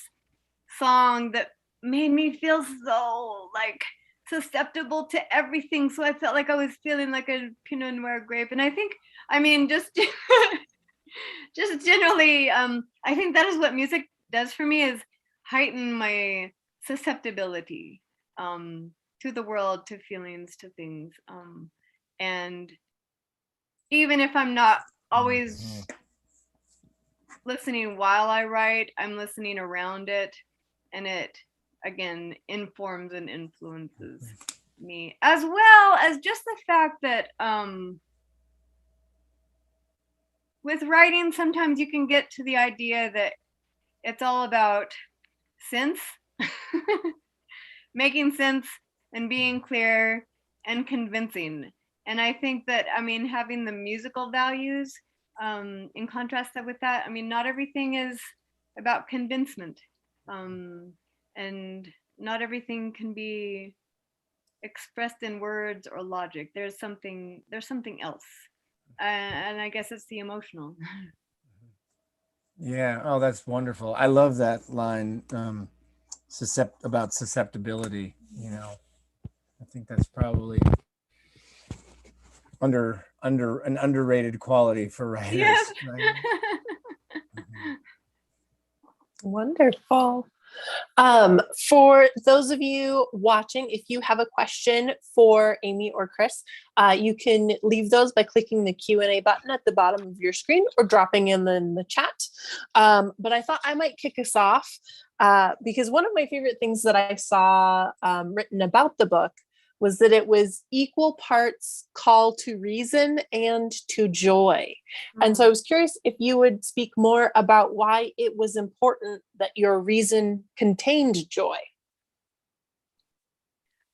song that made me feel so like susceptible to everything. So I felt like I was feeling like a Pinot Noir grape. And I think, I mean, just generally, I think that is what music does for me, is heighten my susceptibility to the world, to feelings, to things. And even if I'm not always listening while I write, I'm listening around it, and it again informs and influences me, as well as just the fact that with writing, sometimes you can get to the idea that it's all about sense, making sense and being clear and convincing. And I think that, I mean, having the musical values in contrast with that, I mean, not everything is about convincement, and not everything can be expressed in words or logic. There's something else, and I guess it's the emotional. Yeah. Oh, that's wonderful. I love that line about susceptibility. You know, I think that's probably under an underrated quality for writers. Yes. Right? Wonderful. For those of you watching, if you have a question for Amy or Chris, you can leave those by clicking the Q&A button at the bottom of your screen or dropping in the chat. But I thought I might kick us off because one of my favorite things that I saw written about the book was that it was equal parts call to reason and to joy. And so I was curious if you would speak more about why it was important that your reason contained joy.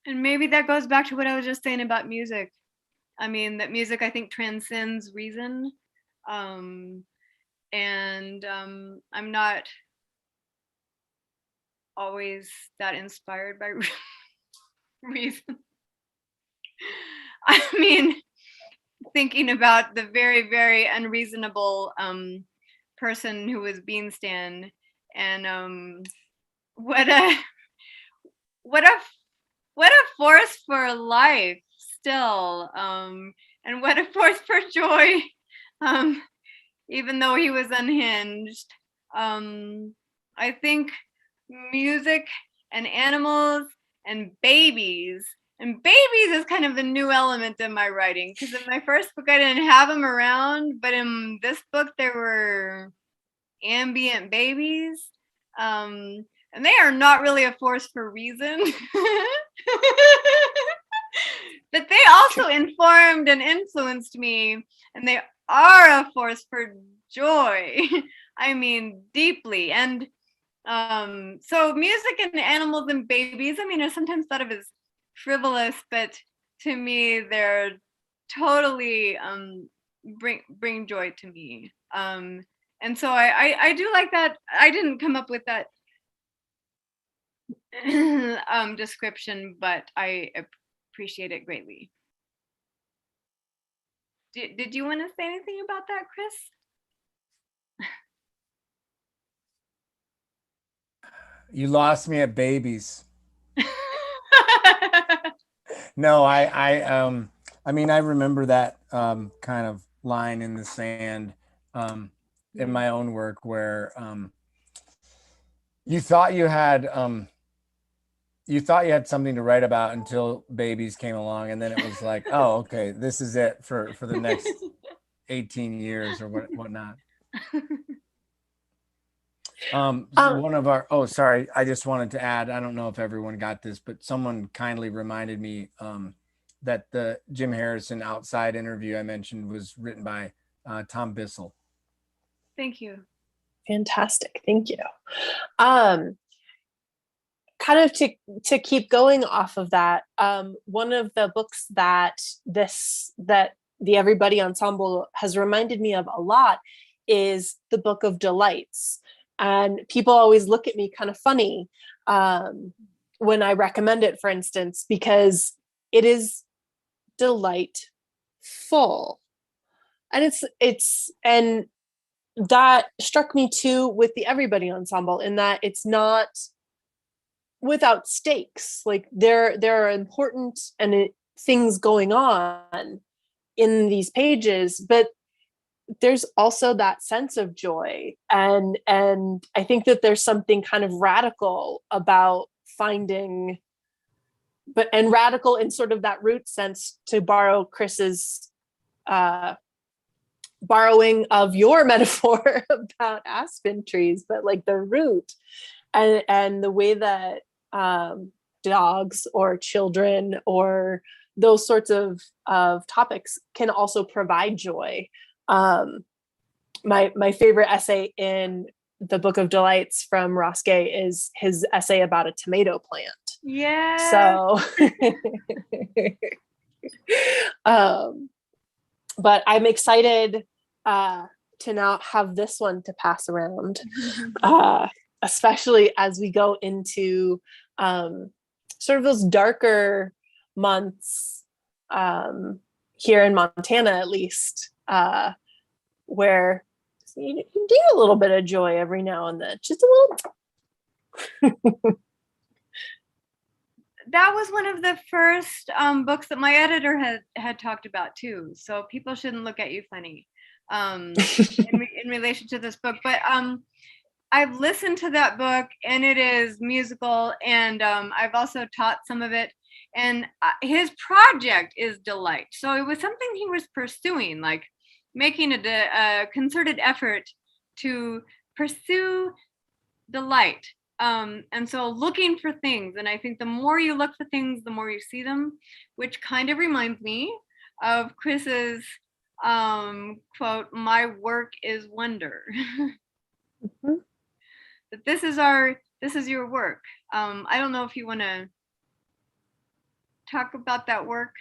And maybe that goes back to what I was just saying about music. I mean, that music, I think, transcends reason. And I'm not always that inspired by reason. I mean, thinking about the very, very unreasonable person who was Beanstan, and what a force for life still, and what a force for joy, even though he was unhinged. I think music and animals and babies And babies is kind of a new element in my writing, because in my first book I didn't have them around, but in this book there were ambient babies. And they are not really a force for reason. But they also informed and influenced me, and they are a force for joy. I mean, deeply. And so music and animals and babies, I mean, are sometimes thought of as frivolous, but to me, they're totally bring joy to me. And so I do like that. I didn't come up with that description, but I appreciate it greatly. Did you want to say anything about that, Chris? You lost me at babies. No, I mean, I remember that kind of line in the sand in my own work where you thought you had something to write about until babies came along, and then it was like, oh, okay, this is it for the next 18 years or whatnot. One of our, oh, sorry, I just wanted to add, I don't know if everyone got this, but someone kindly reminded me that the Jim Harrison Outside interview I mentioned was written by Tom Bissell. Thank you. Fantastic. Thank you. Kind of to keep going off of that, one of the books that the Everybody Ensemble has reminded me of a lot is the Book of Delights. And people always look at me kind of funny when I recommend it, for instance, because it is delightful. And and that struck me too with the Everybody Ensemble, in that it's not without stakes. Like there are important things going on in these pages, but there's also that sense of joy, and I think that there's something kind of radical about finding, and radical in sort of that root sense, to borrow Chris's borrowing of your metaphor about aspen trees, but like the root and the way that dogs or children or those sorts of topics can also provide joy. My favorite essay in the Book of Delights from Ross Gay is his essay about a tomato plant. Yeah. So, but I'm excited to now have this one to pass around, especially as we go into sort of those darker months here in Montana, at least, where you need a little bit of joy every now and then, just a little. That was one of the first books that my editor had talked about too. So people shouldn't look at you funny in relation to this book. But I've listened to that book, and it is musical, and I've also taught some of it. And his project is delight. So it was something he was pursuing, like making a concerted effort to pursue delight. And so looking for things, and I think the more you look for things, the more you see them, which kind of reminds me of Chris's quote, "My work is wonder." Mm-hmm. That this is your work. I don't know if you want to talk about that work.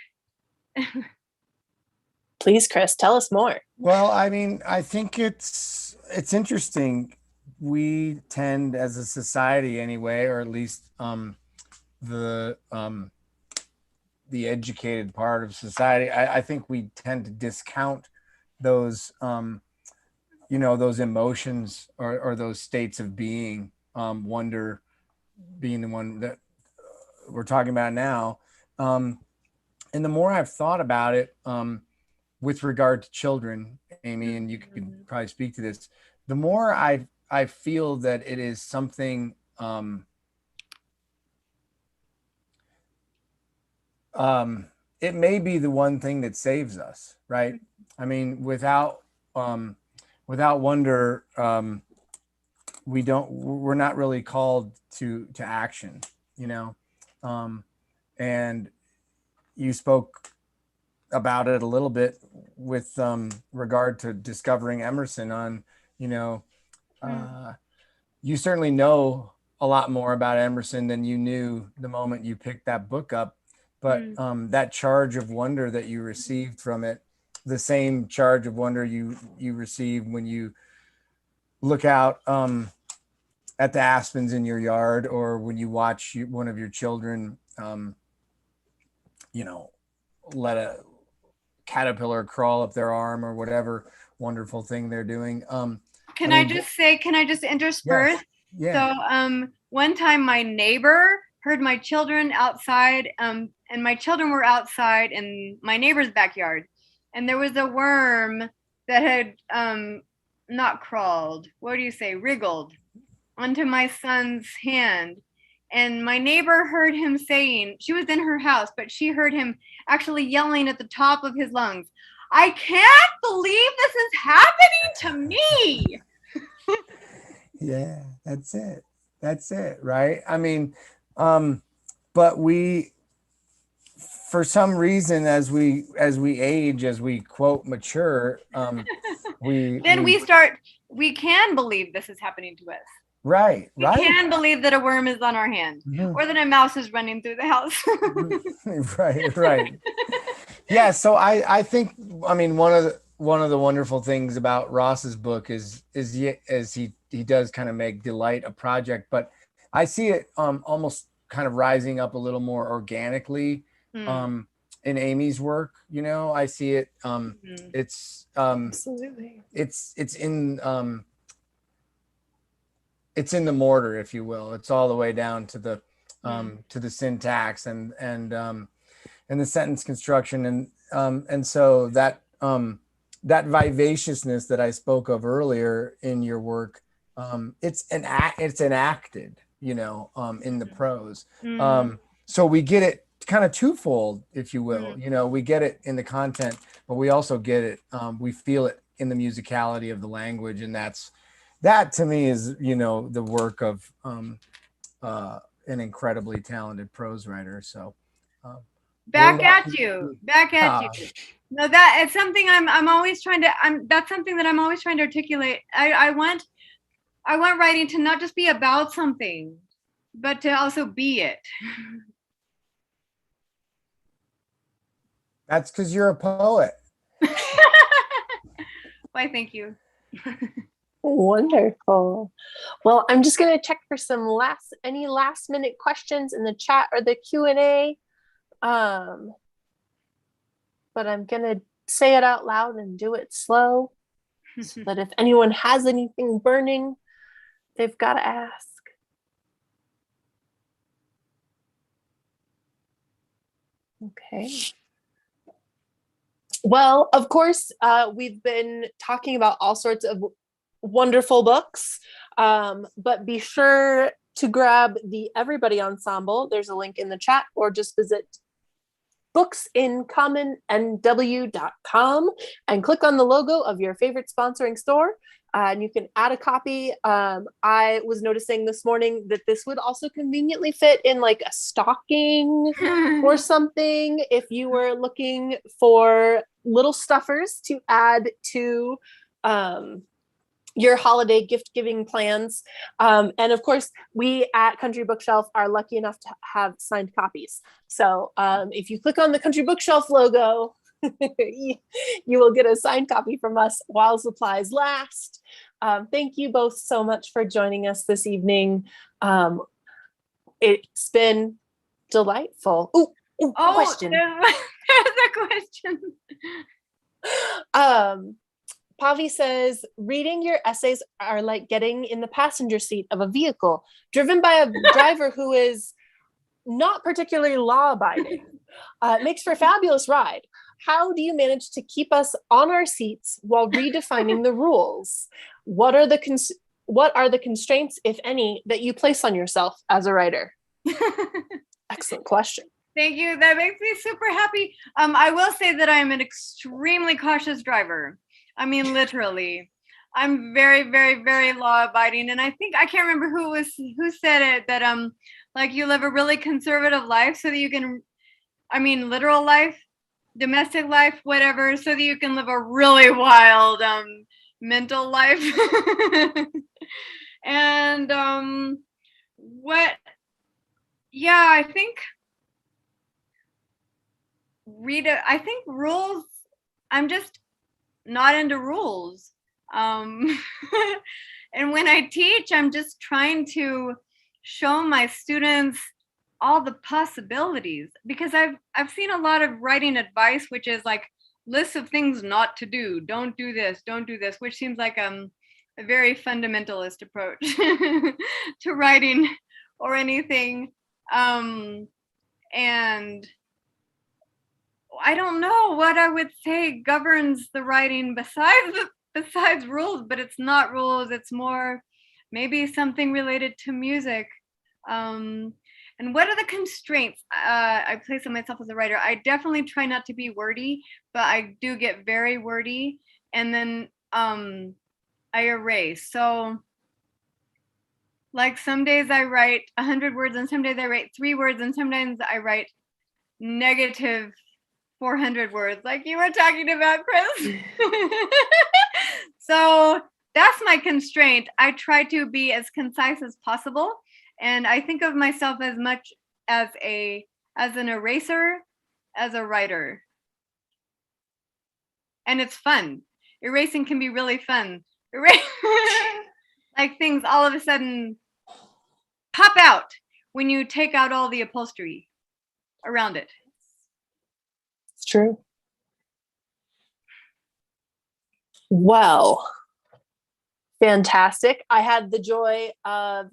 Please, Chris, tell us more. Well, I mean, I think it's interesting. We tend, as a society anyway, or at least the educated part of society, I think we tend to discount those those emotions or those states of being, wonder being the one that we're talking about now. And the more I've thought about it, with regard to children, Amy, and you can probably speak to this, the more I feel that it is something it may be the one thing that saves us, right? I mean, without wonder, we're not really called to action, you know? And you spoke about it a little bit with regard to discovering Emerson on, you know, you certainly know a lot more about Emerson than you knew the moment you picked that book up. But that charge of wonder that you received from it, the same charge of wonder you receive when you look out at the aspens in your yard, or when you watch one of your children, you know, let a caterpillar crawl up their arm, or whatever wonderful thing they're doing. Can I just intersperse? Yeah. So one time my neighbor heard my children outside, and my children were outside in my neighbor's backyard, and there was a worm that had not crawled, what do you say, wriggled onto my son's hand. And my neighbor heard him saying, she was in her house, but she heard him actually yelling at the top of his lungs, "I can't believe this is happening to me." Yeah, that's it, right? I mean, but we, for some reason, as we age, as we quote mature, we can believe this is happening to us. Right. We can believe that a worm is on our hand, or that a mouse is running through the house. Right. Yeah. So I think, I mean, one of the wonderful things about Ross's book is he does kind of make delight a project, but I see it almost kind of rising up a little more organically in Amy's work. You know, I see it. It's Absolutely. It's in the mortar, if you will. It's all the way down to the syntax and the sentence construction, and so that vivaciousness that I spoke of earlier in your work, it's enacted, you know, in the prose. So we get it kind of twofold, if you will. You know, we get it in the content, but we also get it, we feel it in the musicality of the language, and that to me is, you know, the work of an incredibly talented prose writer. So back at you. No, that it's something I'm always trying to. That's something that I'm always trying to articulate. I want writing to not just be about something, but to also be it. That's because you're a poet. Why, thank you. Wonderful. Well, I'm just going to check for any last minute questions in the chat or the Q&A. But I'm going to say it out loud and do it slow so that if anyone has anything burning, they've got to ask. Okay. Well, of course, we've been talking about all sorts of wonderful books, but be sure to grab the Everybody Ensemble. There's a link in the chat, or just visit booksincommonnw.com and click on the logo of your favorite sponsoring store, and you can add a copy. I was noticing this morning that this would also conveniently fit in like a stocking or something if you were looking for little stuffers to add to your holiday gift giving plans. And of course, we at Country Bookshelf are lucky enough to have signed copies. So if you click on the Country Bookshelf logo, you will get a signed copy from us while supplies last. Thank you both so much for joining us this evening. It's been delightful. Question. There's a question. Pavi says, reading your essays are like getting in the passenger seat of a vehicle driven by a driver who is not particularly law-abiding. It makes for a fabulous ride. How do you manage to keep us on our seats while redefining the rules? What are the constraints, if any, that you place on yourself as a writer? Excellent question. Thank you. That makes me super happy. I will say that I'm an extremely cautious driver. I mean, literally. I'm very, very, very law abiding. And I think I can't remember who said it, that like you live a really conservative life so that you can, I mean, literal life, domestic life, whatever, so that you can live a really wild mental life. And I think I think rules, I'm just not into rules. And when I teach, I'm just trying to show my students all the possibilities, because I've seen a lot of writing advice, which is like lists of things not to do. Don't do this, which seems like a very fundamentalist approach to writing or anything. And I don't know what I would say governs the writing besides rules, but it's not rules. It's more maybe something related to music. And what are the constraints I place on myself as a writer? I definitely try not to be wordy, but I do get very wordy. And then I erase. So like some days I write 100 words and some days I write 3 words and sometimes I write negative 400 words, like you were talking about, Chris. So that's my constraint. I try to be as concise as possible. And I think of myself as much as an eraser, as a writer. And it's fun. Erasing can be really fun. Like things all of a sudden pop out when you take out all the upholstery around it. It's true. Well, fantastic. I had the joy of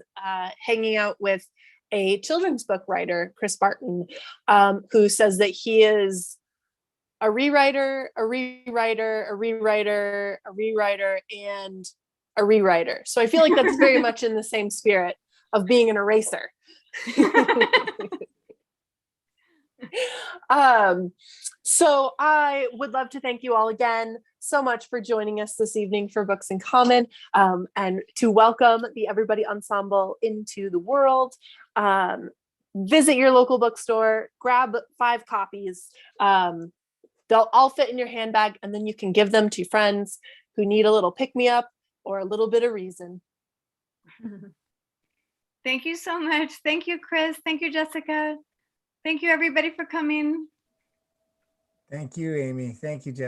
hanging out with a children's book writer, Chris Barton, who says that he is a rewriter, a rewriter, a rewriter, a rewriter, and a rewriter. So I feel like that's very much in the same spirit of being an eraser. So I would love to thank you all again so much for joining us this evening for Books in Common, and to welcome the Everybody Ensemble into the world. Visit your local bookstore, grab 5 copies. They'll all fit in your handbag, and then you can give them to friends who need a little pick-me-up or a little bit of reason. Thank you so much. Thank you, Chris. Thank you, Jessica. Thank you, everybody, for coming. Thank you, Amy. Thank you, Jess.